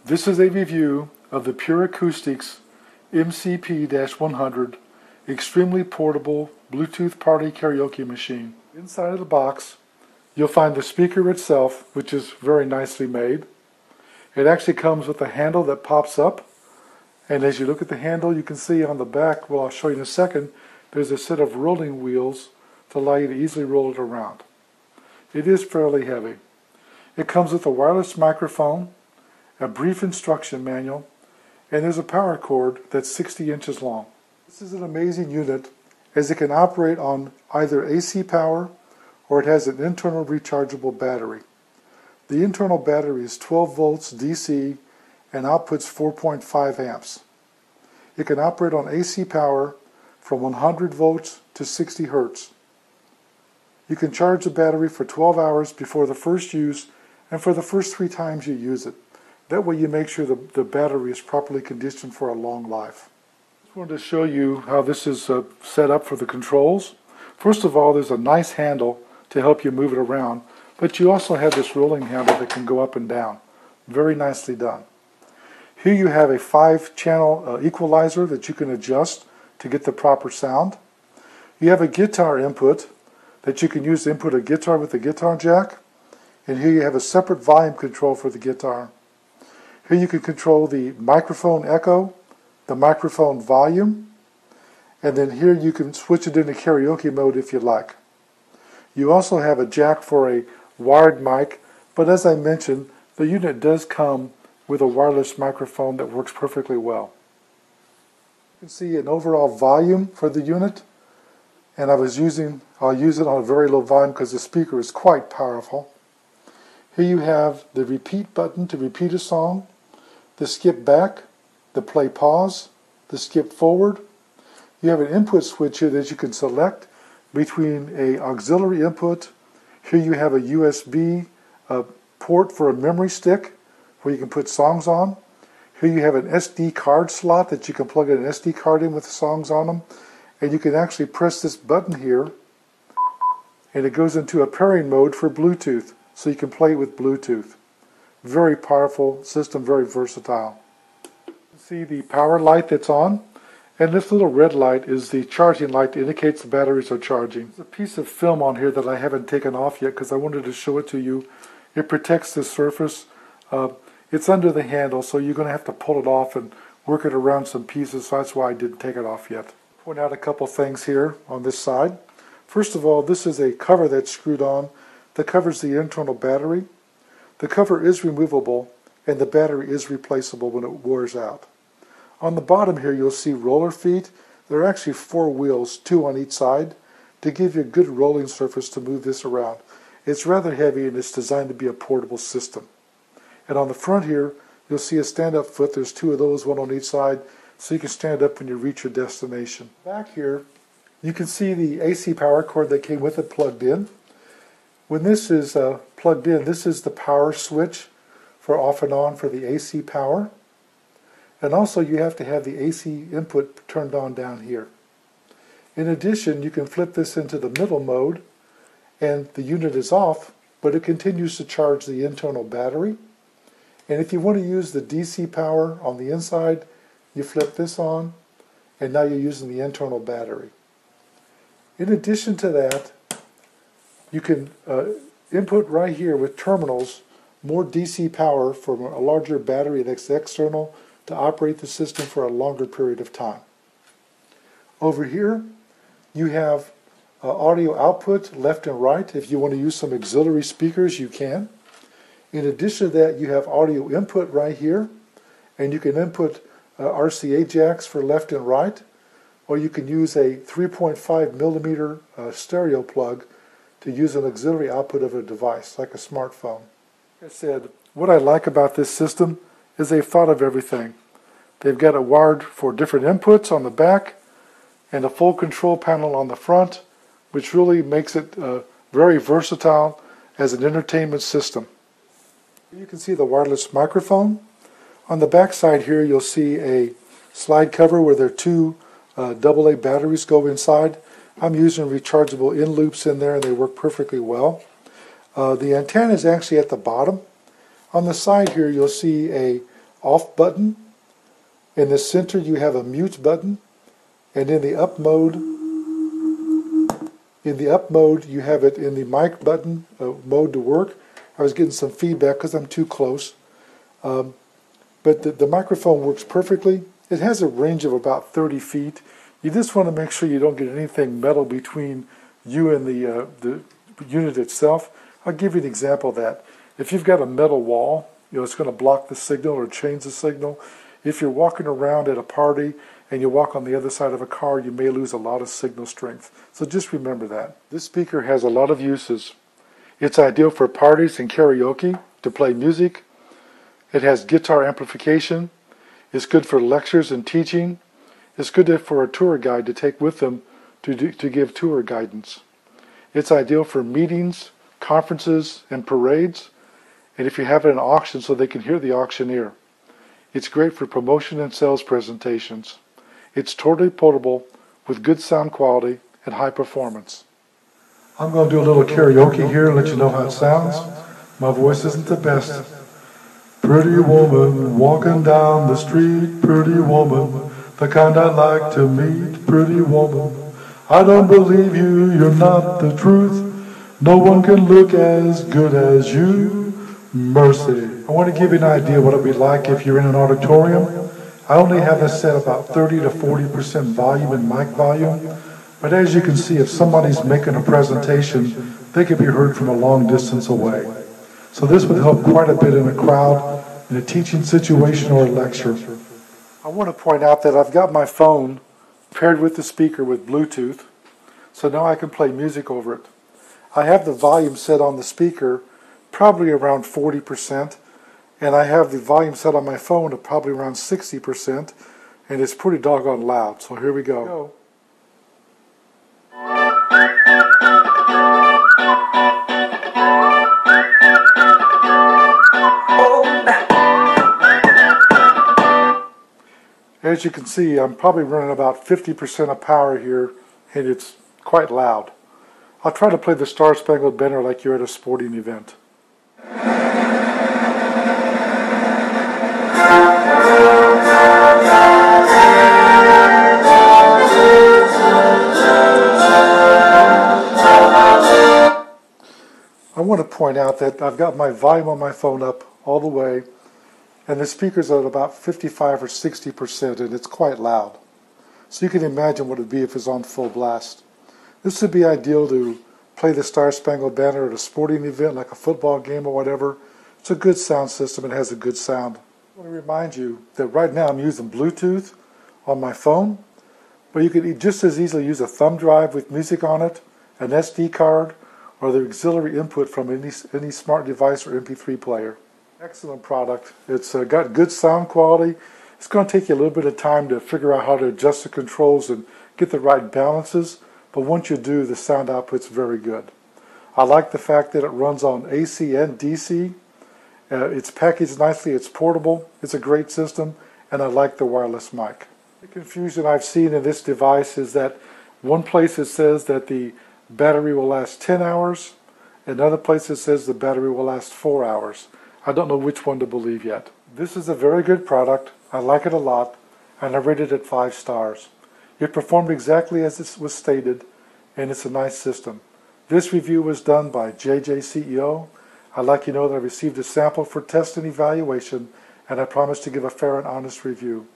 This is a review of the Pure Acoustics MCP-100 extremely portable Bluetooth party karaoke machine. Inside of the box you'll find the speaker itself, which is very nicely made. It actually comes with a handle that pops up, and as you look at the handle you can see on the back, well I'll show you in a second, there's a set of rolling wheels to allow you to easily roll it around. It is fairly heavy. It comes with a wireless microphone, a brief instruction manual, and there's a power cord that's 60 inches long. This is an amazing unit as it can operate on either AC power or it has an internal rechargeable battery. The internal battery is 12 volts DC and outputs 4.5 amps. It can operate on AC power from 100 volts to 60 hertz. You can charge the battery for 12 hours before the first use and for the first 3 times you use it. That way you make sure the battery is properly conditioned for a long life. I just wanted to show you how this is set up for the controls. First of all, there's a nice handle to help you move it around, but you also have this rolling handle that can go up and down. Very nicely done. Here you have a 5-channel equalizer that you can adjust to get the proper sound. You have a guitar input that you can use to input a guitar with a guitar jack. And here you have a separate volume control for the guitar. Here you can control the microphone echo, the microphone volume, and then here you can switch it into karaoke mode if you like. You also have a jack for a wired mic, but as I mentioned, the unit does come with a wireless microphone that works perfectly well. You can see an overall volume for the unit, and I'll use it on a very low volume because the speaker is quite powerful. Here you have the repeat button to repeat a song, the skip back, the play pause, the skip forward. You have an input switch here that you can select between an auxiliary input. Here you have a USB port for a memory stick where you can put songs on. Here you have an SD card slot that you can plug an SD card in with songs on them. And you can actually press this button here and it goes into a pairing mode for Bluetooth. So you can play with Bluetooth. Very powerful system, very versatile. You see the power light that's on, and this little red light is the charging light that indicates the batteries are charging. There's a piece of film on here that I haven't taken off yet because I wanted to show it to you. It protects the surface. It's under the handle, so you're going to have to pull it off and work it around some pieces, so that's why I didn't take it off yet. Point out a couple things here on this side. First of all, this is a cover that's screwed on that covers the internal battery. The cover is removable and the battery is replaceable when it wears out. On the bottom here you'll see roller feet. There are actually 4 wheels, 2 on each side, to give you a good rolling surface to move this around. It's rather heavy and it's designed to be a portable system. And on the front here you'll see a stand-up foot. There's 2 of those, 1 on each side, so you can stand up when you reach your destination. Back here you can see the AC power cord that came with it plugged in. When this is plugged in, this is the power switch for off and on for the AC power. And also you have to have the AC input turned on down here. In addition, you can flip this into the middle mode and the unit is off, but it continues to charge the internal battery. And if you want to use the DC power on the inside, you flip this on and now you're using the internal battery. In addition to that, you can input right here with terminals more DC power from a larger battery that's external to operate the system for a longer period of time. Over here you have audio output left and right. If you want to use some auxiliary speakers, you can. In addition to that, you have audio input right here, and you can input RCA jacks for left and right, or you can use a 3.5 millimeter stereo plug to use an auxiliary output of a device, like a smartphone. Like I said, what I like about this system is they've thought of everything. They've got it wired for different inputs on the back and a full control panel on the front, which really makes it very versatile as an entertainment system. You can see the wireless microphone. On the back side here you'll see a slide cover where there are 2 AA batteries go inside. I'm using rechargeable in loops in there and they work perfectly well. The antenna is actually at the bottom. On the side here you'll see a off button. In the center you have a mute button, and in the up mode you have it in the mic button mode to work. I was getting some feedback because I'm too close, but the microphone works perfectly. It has a range of about 30 feet. You just want to make sure you don't get anything metal between you and the unit itself. I'll give you an example of that. If you've got a metal wall, it's going to block the signal or change the signal. If you're walking around at a party and you walk on the other side of a car, you may lose a lot of signal strength. So just remember that. This speaker has a lot of uses. It's ideal for parties and karaoke to play music. It has guitar amplification. It's good for lectures and teaching. It's good for a tour guide to take with them to give tour guidance. It's ideal for meetings, conferences, and parades. And if you have it in an auction so they can hear the auctioneer. It's great for promotion and sales presentations. It's totally portable with good sound quality and high performance. I'm going to do a little karaoke here and let you know how it sounds. My voice isn't the best. Pretty woman walking down the street, pretty woman, the kind I like to meet, pretty woman. I don't believe you, you're not the truth. No one can look as good as you. Mercy. I want to give you an idea what it would be like if you're in an auditorium. I only have this set about 30 to 40% volume and mic volume, but as you can see, if somebody's making a presentation, they could be heard from a long distance away. So this would help quite a bit in a crowd, in a teaching situation or a lecture. I want to point out that I've got my phone paired with the speaker with Bluetooth, so now I can play music over it. I have the volume set on the speaker probably around 40%, and I have the volume set on my phone at probably around 60%, and it's pretty doggone loud. So here we go. As you can see, I'm probably running about 50% of power here, and it's quite loud. I'll try to play the Star Spangled Banner like you're at a sporting event. I want to point out that I've got my volume on my phone up all the way, and the speaker's at about 55 or 60%, and it's quite loud. So you can imagine what it would be if it's on full blast. This would be ideal to play the Star Spangled Banner at a sporting event like a football game or whatever. It's a good sound system. It has a good sound. I want to remind you that right now I'm using Bluetooth on my phone, but you could just as easily use a thumb drive with music on it, an SD card, or the auxiliary input from any smart device or MP3 player. Excellent product. It's got good sound quality. It's going to take you a little bit of time to figure out how to adjust the controls and get the right balances, but once you do, the sound output's very good. I like the fact that it runs on AC and DC. It's packaged nicely, it's portable, it's a great system, and I like the wireless mic. The confusion I've seen in this device is that one place it says that the battery will last 10 hours, and another place it says the battery will last 4 hours. I don't know which one to believe yet. This is a very good product. I like it a lot, and I rate it at 5 stars. It performed exactly as it was stated, and it's a nice system. This review was done by jjceo. I'd like you to know that I received a sample for test and evaluation, and I promise to give a fair and honest review.